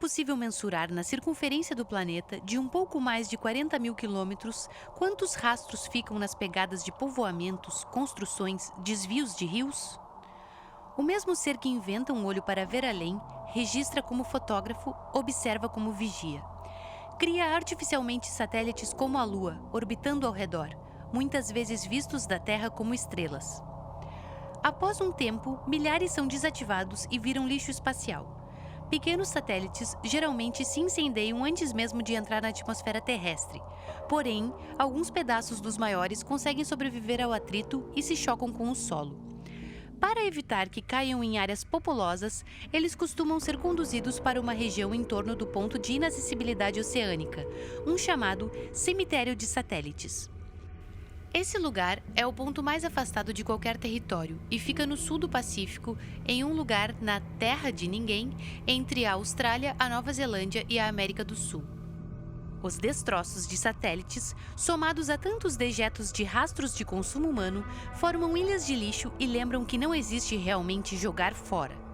possível mensurar na circunferência do planeta, de um pouco mais de 40 mil quilômetros, quantos rastros ficam nas pegadas de povoamentos, construções, desvios de rios? O mesmo ser que inventa um olho para ver além, registra como fotógrafo, observa como vigia. Cria artificialmente satélites como a Lua, orbitando ao redor, muitas vezes vistos da Terra como estrelas. Após um tempo, milhares são desativados e viram lixo espacial. Pequenos satélites geralmente se incendeiam antes mesmo de entrar na atmosfera terrestre. Porém, alguns pedaços dos maiores conseguem sobreviver ao atrito e se chocam com o solo. Para evitar que caiam em áreas populosas, eles costumam ser conduzidos para uma região em torno do ponto de inacessibilidade oceânica, um chamado cemitério de satélites. Esse lugar é o ponto mais afastado de qualquer território e fica no sul do Pacífico, em um lugar na Terra de Ninguém, entre a Austrália, a Nova Zelândia e a América do Sul. Os destroços de satélites, somados a tantos dejetos de rastros de consumo humano, formam ilhas de lixo e lembram que não existe realmente jogar fora.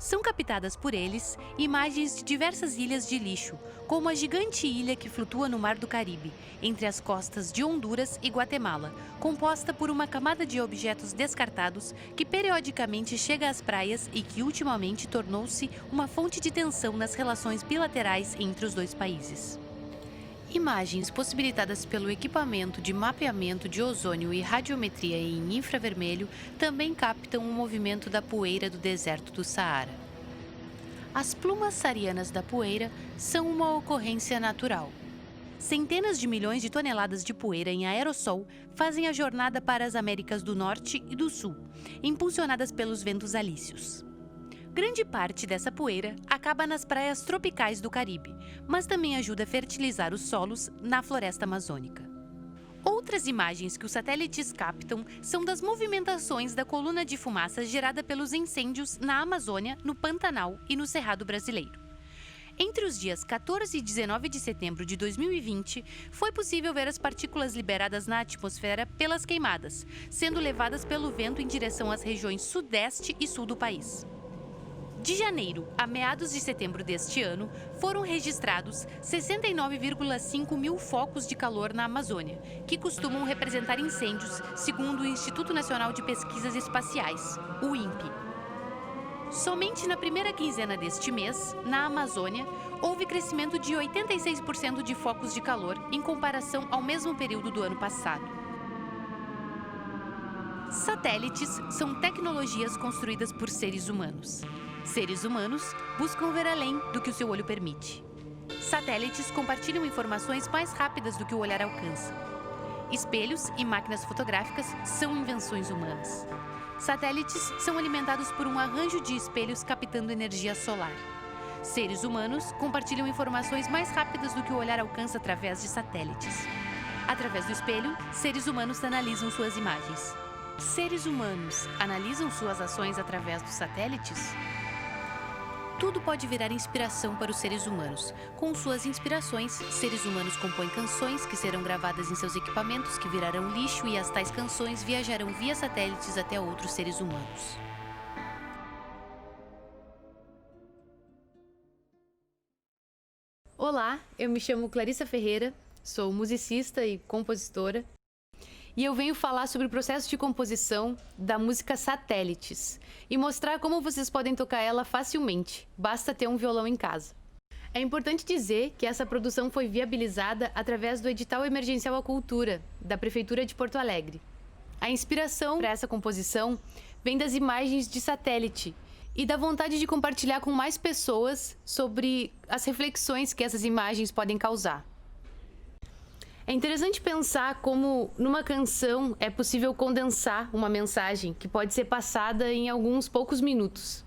São captadas por eles imagens de diversas ilhas de lixo, como a gigante ilha que flutua no Mar do Caribe, entre as costas de Honduras e Guatemala, composta por uma camada de objetos descartados que periodicamente chega às praias e que ultimamente tornou-se uma fonte de tensão nas relações bilaterais entre os dois países. Imagens possibilitadas pelo equipamento de mapeamento de ozônio e radiometria em infravermelho também captam o movimento da poeira do deserto do Saara. As plumas saarianas da poeira são uma ocorrência natural. Centenas de milhões de toneladas de poeira em aerossol fazem a jornada para as Américas do Norte e do Sul, impulsionadas pelos ventos alísios. Grande parte dessa poeira acaba nas praias tropicais do Caribe, mas também ajuda a fertilizar os solos na floresta amazônica. Outras imagens que os satélites captam são das movimentações da coluna de fumaça gerada pelos incêndios na Amazônia, no Pantanal e no Cerrado Brasileiro. Entre os dias 14 e 19 de setembro de 2020, foi possível ver as partículas liberadas na atmosfera pelas queimadas, sendo levadas pelo vento em direção às regiões sudeste e sul do país. De janeiro a meados de setembro deste ano, foram registrados 69,5 mil focos de calor na Amazônia, que costumam representar incêndios, segundo o Instituto Nacional de Pesquisas Espaciais, o INPE. Somente na primeira quinzena deste mês, na Amazônia, houve crescimento de 86% de focos de calor em comparação ao mesmo período do ano passado. Satélites são tecnologias construídas por seres humanos. Seres humanos buscam ver além do que o seu olho permite. Satélites compartilham informações mais rápidas do que o olhar alcança. Espelhos e máquinas fotográficas são invenções humanas. Satélites são alimentados por um arranjo de espelhos captando energia solar. Seres humanos compartilham informações mais rápidas do que o olhar alcança através de satélites. Através do espelho, seres humanos analisam suas imagens. Seres humanos analisam suas ações através dos satélites? Tudo pode virar inspiração para os seres humanos. Com suas inspirações, seres humanos compõem canções que serão gravadas em seus equipamentos que virarão lixo e as tais canções viajarão via satélites até outros seres humanos. Olá, eu me chamo Clarissa Ferreira, sou musicista e compositora. E eu venho falar sobre o processo de composição da música Satélites e mostrar como vocês podem tocar ela facilmente, basta ter um violão em casa. É importante dizer que essa produção foi viabilizada através do Edital Emergencial à Cultura, da Prefeitura de Porto Alegre. A inspiração para essa composição vem das imagens de satélite e da vontade de compartilhar com mais pessoas sobre as reflexões que essas imagens podem causar. É interessante pensar como, numa canção, é possível condensar uma mensagem que pode ser passada em alguns poucos minutos.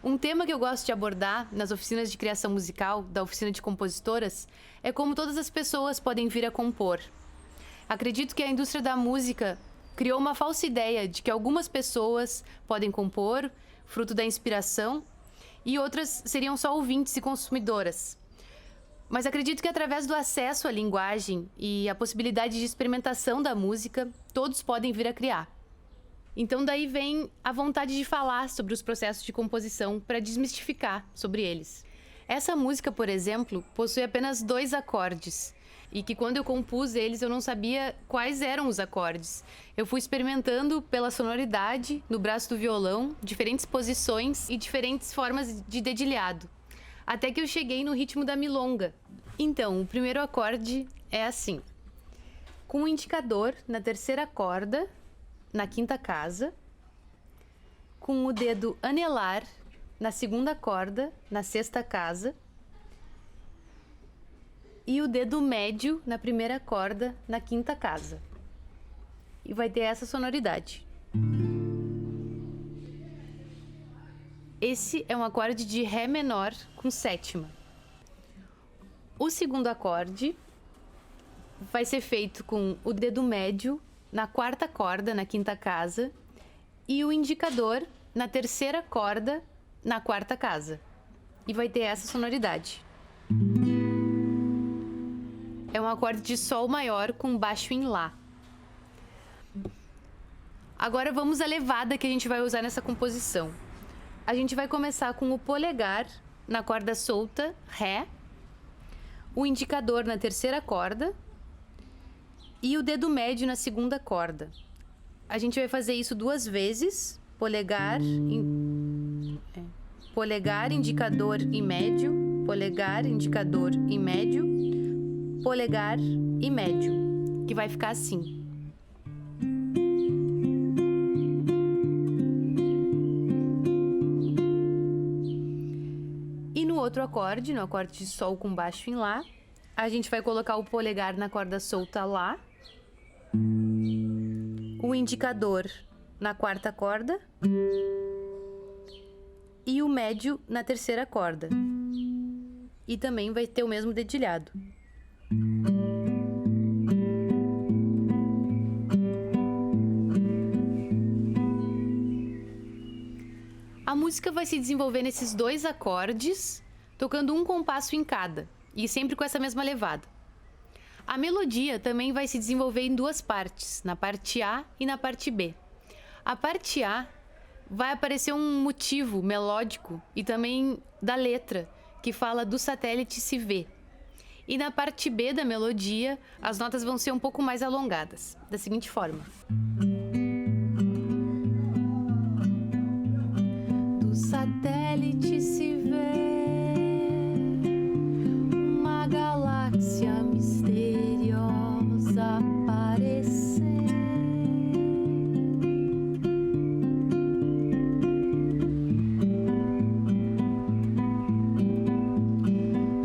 Um tema que eu gosto de abordar nas oficinas de criação musical, da oficina de compositoras, é como todas as pessoas podem vir a compor. Acredito que a indústria da música criou uma falsa ideia de que algumas pessoas podem compor, fruto da inspiração, e outras seriam só ouvintes e consumidoras. Mas acredito que através do acesso à linguagem e a possibilidade de experimentação da música, todos podem vir a criar. Então daí vem a vontade de falar sobre os processos de composição para desmistificar sobre eles. Essa música, por exemplo, possui apenas 2 acordes. E que quando eu compus eles, eu não sabia quais eram os acordes. Eu fui experimentando pela sonoridade no braço do violão, diferentes posições e diferentes formas de dedilhado. Até que eu cheguei no ritmo da milonga. Então, o primeiro acorde é assim. Com o indicador na terceira corda, na quinta casa. Com o dedo anelar na segunda corda, na sexta casa. E o dedo médio na primeira corda, na quinta casa. E vai ter essa sonoridade. Esse é um acorde de Ré menor com sétima. O segundo acorde vai ser feito com o dedo médio na quarta corda, na quinta casa, e o indicador na terceira corda, na quarta casa. E vai ter essa sonoridade. É um acorde de Sol maior com baixo em Lá. Agora vamos à levada que a gente vai usar nessa composição. A gente vai começar com o polegar na corda solta, Ré, o indicador na terceira corda e o dedo médio na segunda corda. A gente vai fazer isso 2 vezes, polegar, indicador e médio, polegar, indicador e médio, polegar e médio, que vai ficar assim. E no outro acorde, no acorde de Sol com baixo em Lá, a gente vai colocar o polegar na corda solta Lá, o indicador na quarta corda e o médio na terceira corda. E também vai ter o mesmo dedilhado. A música vai se desenvolver nesses 2 acordes, tocando um compasso em cada, e sempre com essa mesma levada. A melodia também vai se desenvolver em 2 partes, na parte A e na parte B. A parte A vai aparecer um motivo melódico e também da letra, que fala do satélite se vê. E na parte B da melodia, as notas vão ser um pouco mais alongadas, da seguinte forma. Do satélite se vê uma galáxia misteriosa aparecer.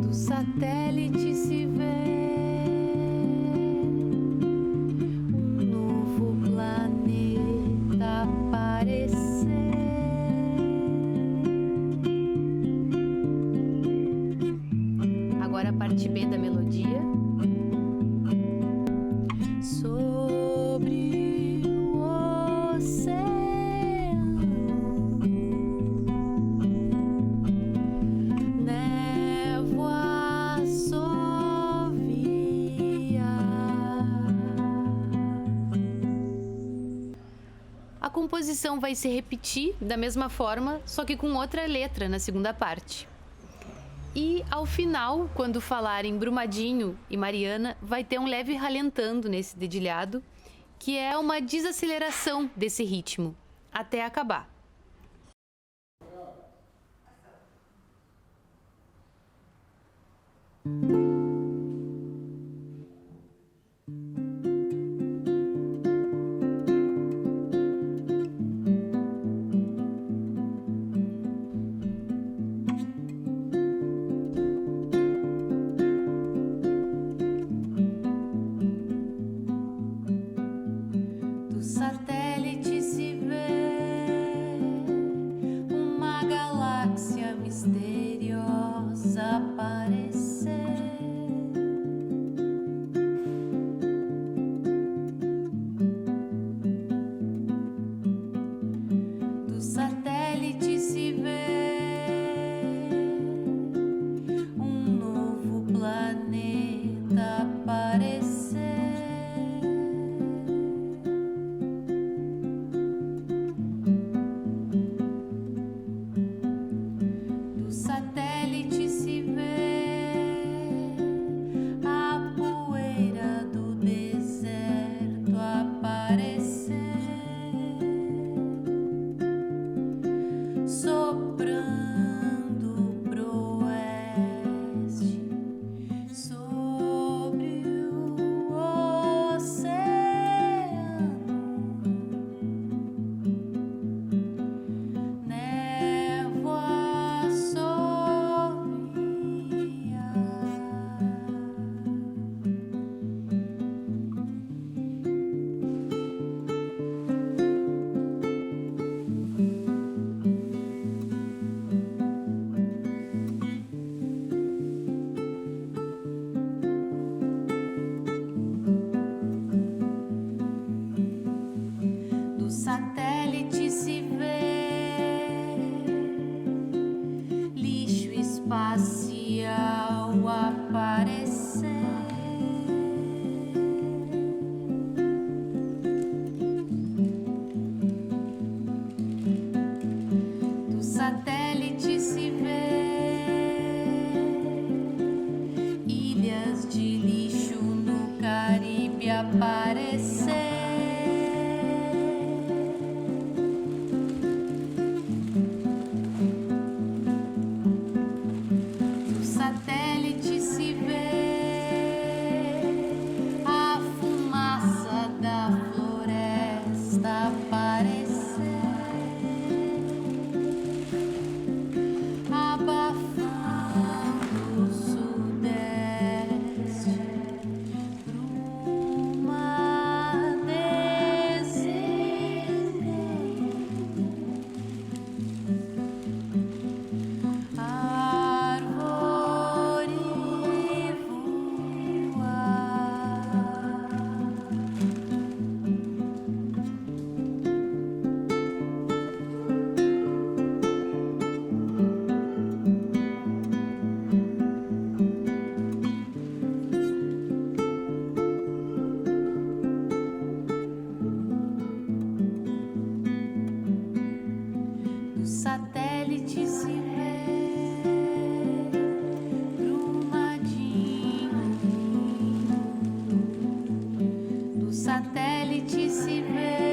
Do satélite se vê um novo planeta aparecer. Agora a parte B da melodia. Sobre o oceano, névoa assovia. A composição vai se repetir da mesma forma, só que com outra letra na segunda parte. E ao final, quando falarem Brumadinho e Mariana, vai ter um leve ralentando nesse dedilhado, que é uma desaceleração desse ritmo, até acabar. Do satélite se vê uma galáxia misteriosa aparecer. Do satélite se vê um novo planeta aparecer. satélite se vê lixo espacial aparecer. Do satélite se vê ilhas de lixo no Caribe aparecer. Satélite se vê a fumaça da floresta aparecer, abafando o sudeste, bruma descendente. Do satélite se vê Brumadinho. Do satélite se vê